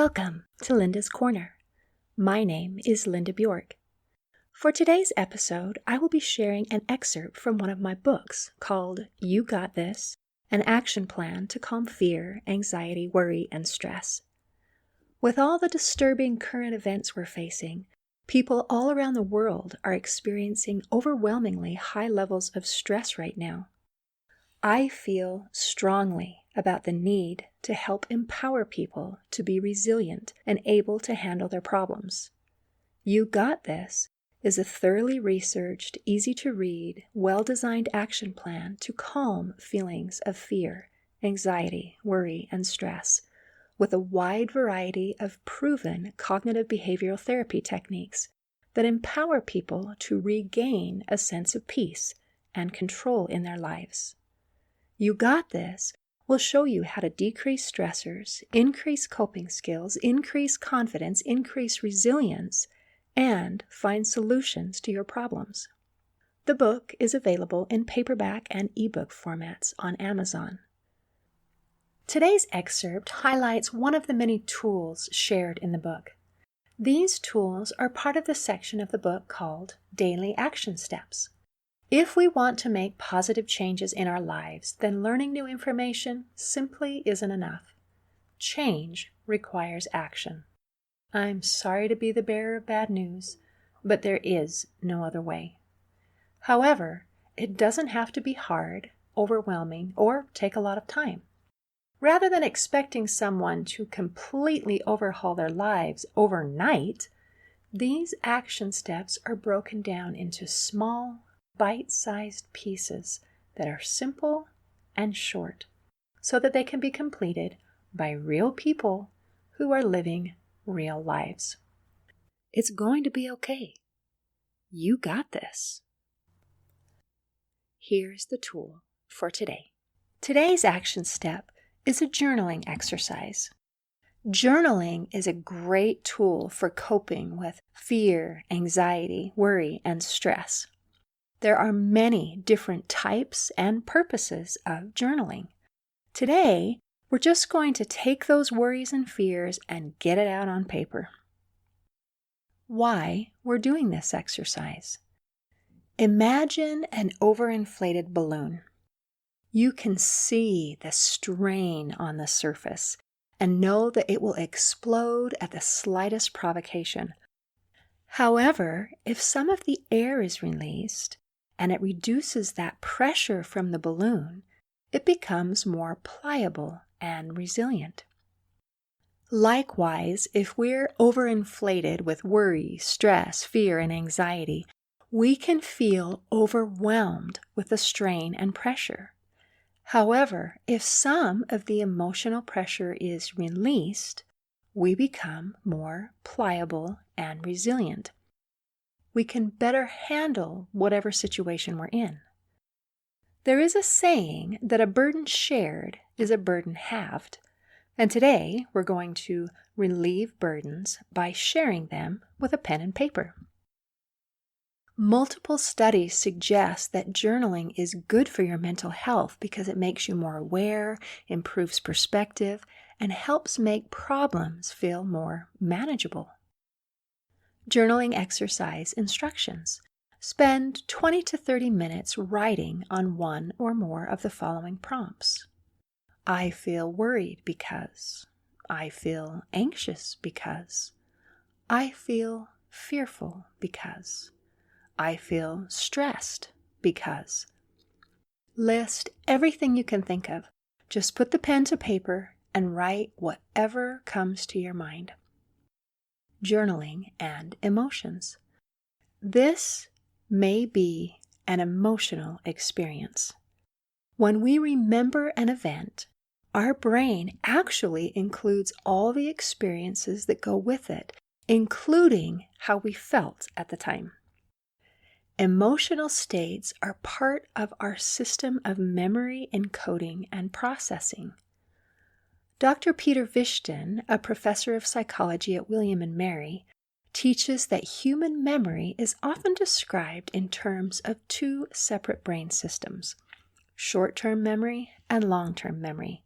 Welcome to Linda's Corner. My name is Linda Bjork. For today's episode, I will be sharing an excerpt from one of my books called You Got This, An Action Plan to Calm Fear, Anxiety, Worry, and Stress. With all the disturbing current events we're facing, people all around the world are experiencing overwhelmingly high levels of stress right now. I feel strongly about the need to help empower people to be resilient and able to handle their problems. You Got This is a thoroughly researched, easy-to-read, well-designed action plan to calm feelings of fear, anxiety, worry, and stress, with a wide variety of proven cognitive behavioral therapy techniques that empower people to regain a sense of peace and control in their lives. You Got This will show you how to decrease stressors, increase coping skills, increase confidence, increase resilience, and find solutions to your problems. The book is available in paperback and ebook formats on Amazon. Today's excerpt highlights one of the many tools shared in the book. These tools are part of the section of the book called Daily Action Steps. If we want to make positive changes in our lives, then learning new information simply isn't enough. Change requires action. I'm sorry to be the bearer of bad news, but there is no other way. However, it doesn't have to be hard, overwhelming, or take a lot of time. Rather than expecting someone to completely overhaul their lives overnight, these action steps are broken down into small, bite-sized pieces that are simple and short, so that they can be completed by real people who are living real lives. It's going to be okay. You got this. Here's the tool for today. Today's action step is a journaling exercise. Journaling is a great tool for coping with fear, anxiety, worry, and stress. There are many different types and purposes of journaling. Today, we're just going to take those worries and fears and get it out on paper. Why we're doing this exercise. Imagine an overinflated balloon. You can see the strain on the surface and know that it will explode at the slightest provocation. However, if some of the air is released, and it reduces that pressure from the balloon, it becomes more pliable and resilient. Likewise, if we're overinflated with worry, stress, fear, and anxiety, we can feel overwhelmed with the strain and pressure. However, if some of the emotional pressure is released, we become more pliable and resilient. We can better handle whatever situation we're in. There is a saying that a burden shared is a burden halved, and today we're going to relieve burdens by sharing them with a pen and paper. Multiple studies suggest that journaling is good for your mental health because it makes you more aware, improves perspective, and helps make problems feel more manageable. Journaling exercise instructions. Spend 20 to 30 minutes writing on one or more of the following prompts. I feel worried because. I feel anxious because. I feel fearful because. I feel stressed because. List everything you can think of. Just put the pen to paper and write whatever comes to your mind. Journaling and emotions. This may be an emotional experience. When we remember an event, our brain actually includes all the experiences that go with it, including how we felt at the time. Emotional states are part of our system of memory encoding and processing. Dr. Peter Vishton, a professor of psychology at William and Mary, teaches that human memory is often described in terms of two separate brain systems, short-term memory and long-term memory.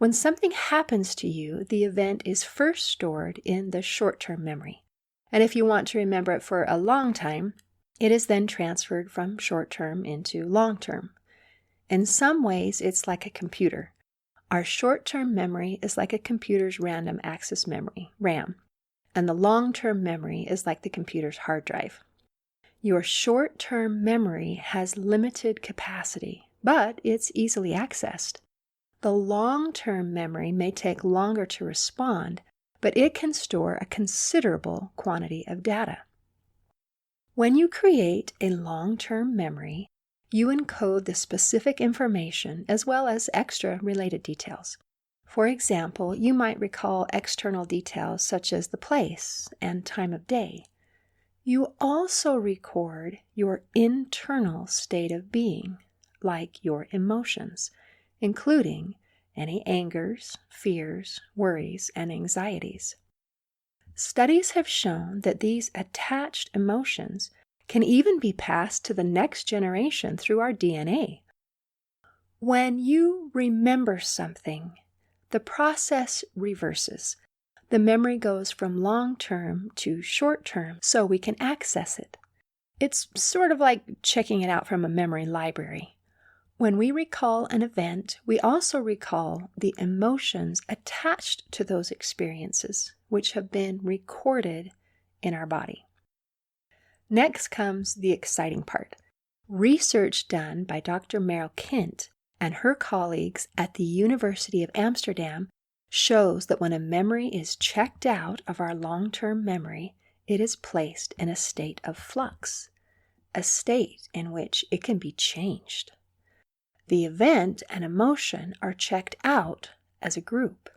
When something happens to you, the event is first stored in the short-term memory. And if you want to remember it for a long time, it is then transferred from short-term into long-term. In some ways, it's like a computer. Our short-term memory is like a computer's random access memory, RAM, and the long-term memory is like the computer's hard drive. Your short-term memory has limited capacity, but it's easily accessed. The long-term memory may take longer to respond, but it can store a considerable quantity of data. When you create a long-term memory, you encode the specific information as well as extra related details. For example, you might recall external details such as the place and time of day. You also record your internal state of being, like your emotions, including any angers, fears, worries, and anxieties. Studies have shown that these attached emotions can even be passed to the next generation through our DNA. When you remember something, the process reverses. The memory goes from long-term to short-term so we can access it. It's sort of like checking it out from a memory library. When we recall an event, we also recall the emotions attached to those experiences, which have been recorded in our body. Next comes the exciting part. Research done by Dr. Meryl Kint and her colleagues at the University of Amsterdam shows that when a memory is checked out of our long-term memory, it is placed in a state of flux, a state in which it can be changed. The event and emotion are checked out as a group,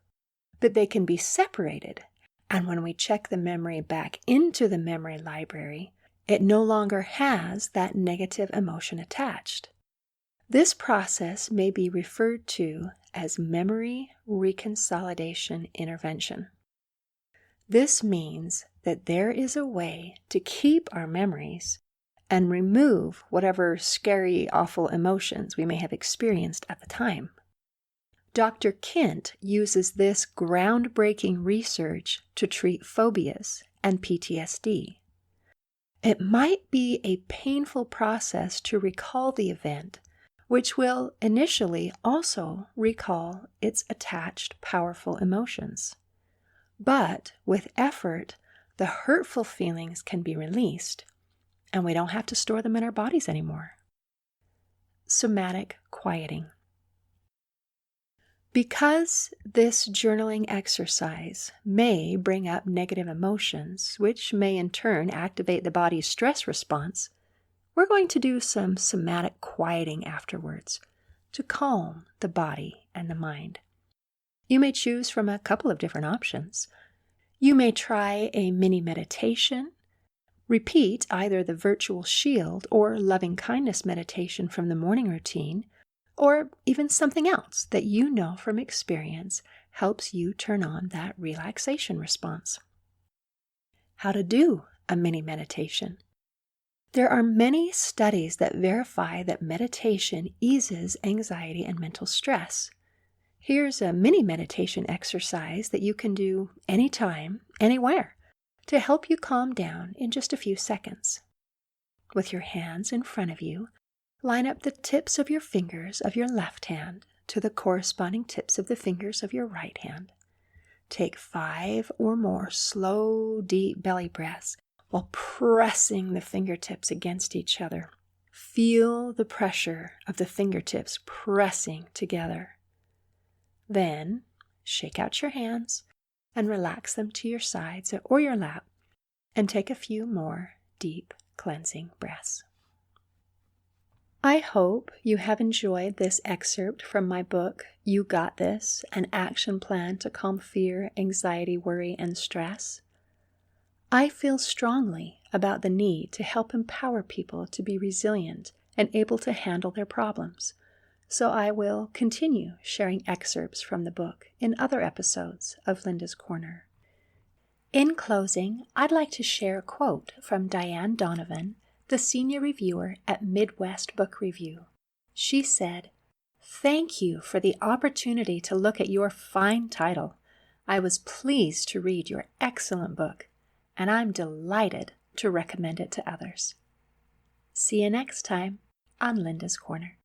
but they can be separated, and when we check the memory back into the memory library, it no longer has that negative emotion attached. This process may be referred to as memory reconsolidation intervention. This means that there is a way to keep our memories and remove whatever scary, awful emotions we may have experienced at the time. Dr. Kint uses this groundbreaking research to treat phobias and PTSD. It might be a painful process to recall the event, which will initially also recall its attached powerful emotions. But with effort, the hurtful feelings can be released, and we don't have to store them in our bodies anymore. Somatic quieting. Because this journaling exercise may bring up negative emotions, which may in turn activate the body's stress response, we're going to do some somatic quieting afterwards to calm the body and the mind. You may choose from a couple of different options. You may try a mini meditation. Repeat either the virtual shield or loving kindness meditation from the morning routine, or even something else that you know from experience helps you turn on that relaxation response. How to do a mini meditation. There are many studies that verify that meditation eases anxiety and mental stress. Here's a mini meditation exercise that you can do anytime, anywhere, to help you calm down in just a few seconds. With your hands in front of you, line up the tips of your fingers of your left hand to the corresponding tips of the fingers of your right hand. Take 5 or more slow, deep belly breaths while pressing the fingertips against each other. Feel the pressure of the fingertips pressing together. Then, shake out your hands and relax them to your sides or your lap, and take a few more deep cleansing breaths. I hope you have enjoyed this excerpt from my book, You Got This, An Action Plan to Calm Fear, Anxiety, Worry, and Stress. I feel strongly about the need to help empower people to be resilient and able to handle their problems, so I will continue sharing excerpts from the book in other episodes of Linda's Corner. In closing, I'd like to share a quote from Diane Donovan, the senior reviewer at Midwest Book Review. She said, thank you for the opportunity to look at your fine title. I was pleased to read your excellent book, and I'm delighted to recommend it to others. See you next time on Linda's Corner.